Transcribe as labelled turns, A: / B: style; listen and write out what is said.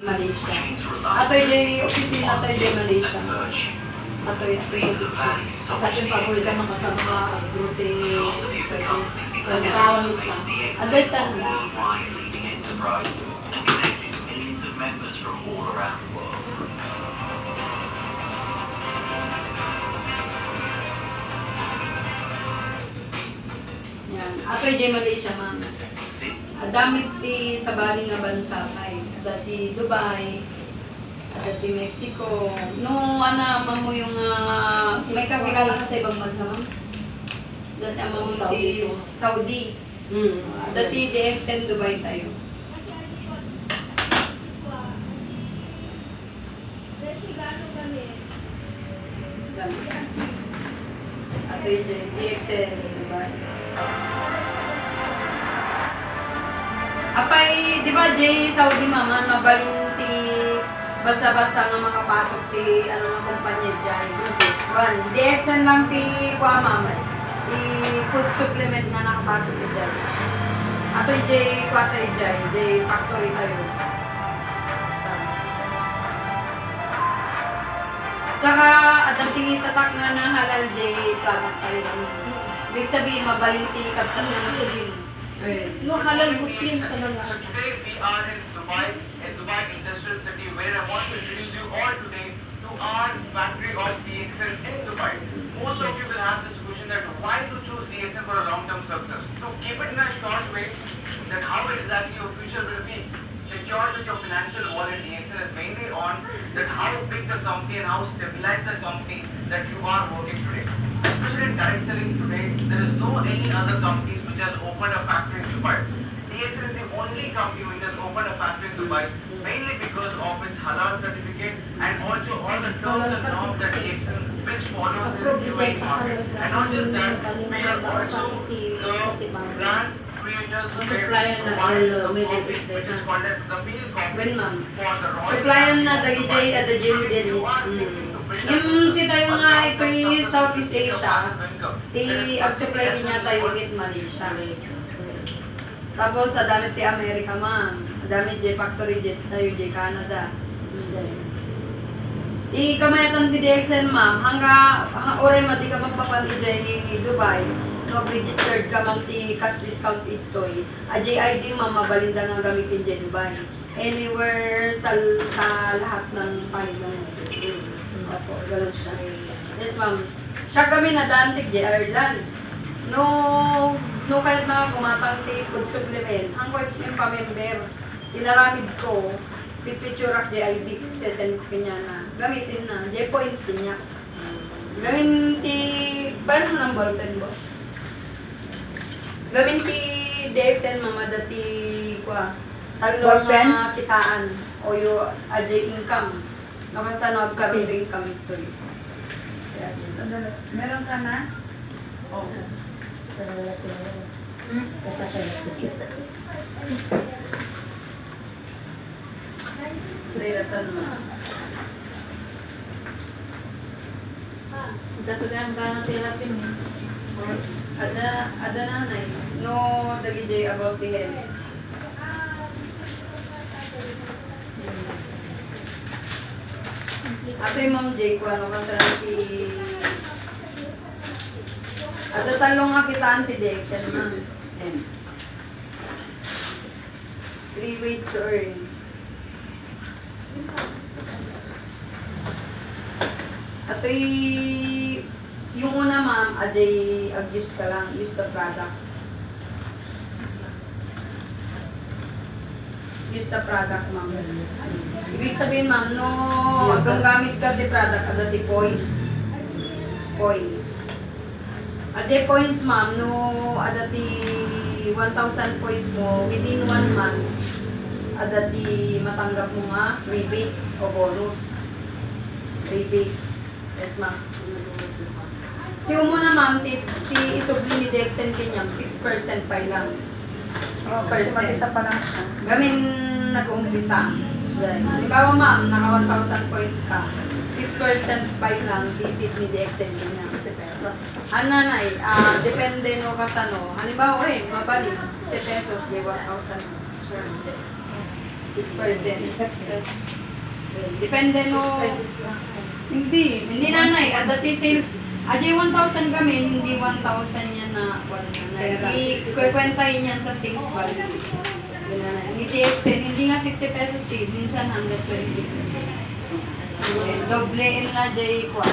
A: Malaysia. Atoy jay opisina tayo jay Malaysia. Atoy kasi pabulitan ng kasama agrupe sa tawag pa. Aday tan. Yan. Atoy jay Malaysia ma'am. Damit ti sa bali nga bansa kay dati Dubai, dati Mexico. No ana mo yung may kakilala ka sa ibang bansa ma'am? Dati mo ti Saudi. Dati DXN Dubai tayo. Ato yung DXN Dubai. Apay, di ba, Jay, Saudi mama, nabalinti, basta-basta nga makapasok ti, ano nga kumpanya dyan. One, DXN lang ti, kuha mama, food supplement nga nakapasok ti dyan. Ato yung Jay, kuha tayo dyan, Jay, factory tayo. Tsaka, atang tatak nga na halal Jay, product tayo. Ibig sabihin, mabalinti, kapsat na sabihin.
B: No halal Muslim talaga.
C: So today we are in Dubai Industrial City, where I want to introduce you all today to our factory of DXN in Dubai. Most of you will have this question that why to choose DXN for a long-term success. To keep it in a short way, that how exactly your future will be secured with your financial wallet. DXN is mainly on that how big the company and how stabilized the company that you are working today. Especially in direct selling today, there is no any other companies which has opened a factory in Dubai. DXN is the only company which has opened a factory in Dubai, mainly because of its halal certificate and also all the terms and norms that DXN which follows in the UAE market. And not just that, we are also the brand creators who provide the coffee which is called as Zabil Coffee for the Royal
A: Supplyan na dagi Jay at the Jelly Dennis. Yung si tayo nga ito yung Southeast Asia, ag-supply din niya tayo with Malaysia. Tapos sa damit ti Amerika ma'am, damit J factory jet tayo J Canada. Kamayatan ti DXN ma'am, hangga oray mati ka magpapali J Dubai, mag-registered ka ma'am ti cash discount itoy. JID ma'am, mabalinda nga gamitin J Dubai. Anywhere sa lahat ng panilang Opo, gano'n siya. Yes, ma'am. Siya kami nadantig di Ireland. No kahit na kumatang ti food supplement, hanggang yung pa-member, tinaramid ko, picture di ID, sesend ko niya na, gamitin na, J-points din niya. Gawin ti, paano ng ballpen, boss? Gawin ti DXN, mama, dati, talong na kitaan, o yung AJ income. Nakasano agkaroon rin kami ito.
B: Meron ka na?
A: Oo. Riratan mo.
B: Dapat ang bang therapy niya.
A: Ada nanay. No, dagi jay about the head. Ato yung Ma'am Jay ko, ano kasarati. Ato talong nga kita anti-DXN, ma'am. And 3 ways to earn. Ato yung una, ma'am, ajay ag-use ka lang, use the product. Use the product, ma'am. Ibig sabihin, ma'am, no, kung gamit ka di product, ada di points. Points. Ajay points, ma'am, no, ada di 1,000 points mo within 1 month. Ada di matanggap mo nga rebates o bonus. Rebates. Yes, ma'am. Tiyo mo na, ma'am, isubli ni DXN Kenyam, 6% pa lang. 6%.
B: Mag-isa pa lang siya.
A: Gamin nag-umpisa. Halimbawa, ma'am, naka 1,000 points ka. 6% pa lang, titip ni DXN Kenyam. 60 pesos. Ano na depende no kasano. Halimbawa, mabalik, 60 pesos, di 1,000 Thursday. 6%. Depende no.
B: Hindi.
A: Hindi nanay, at dati sales, ajay 1,000 kami, hindi 1,000 yan na,
B: Pera.
A: ikwentahin yan sa sales value. Hindi TXN, hindi nga 60 pesos seed, minsan 120 pesos. Doble in na jay kwa.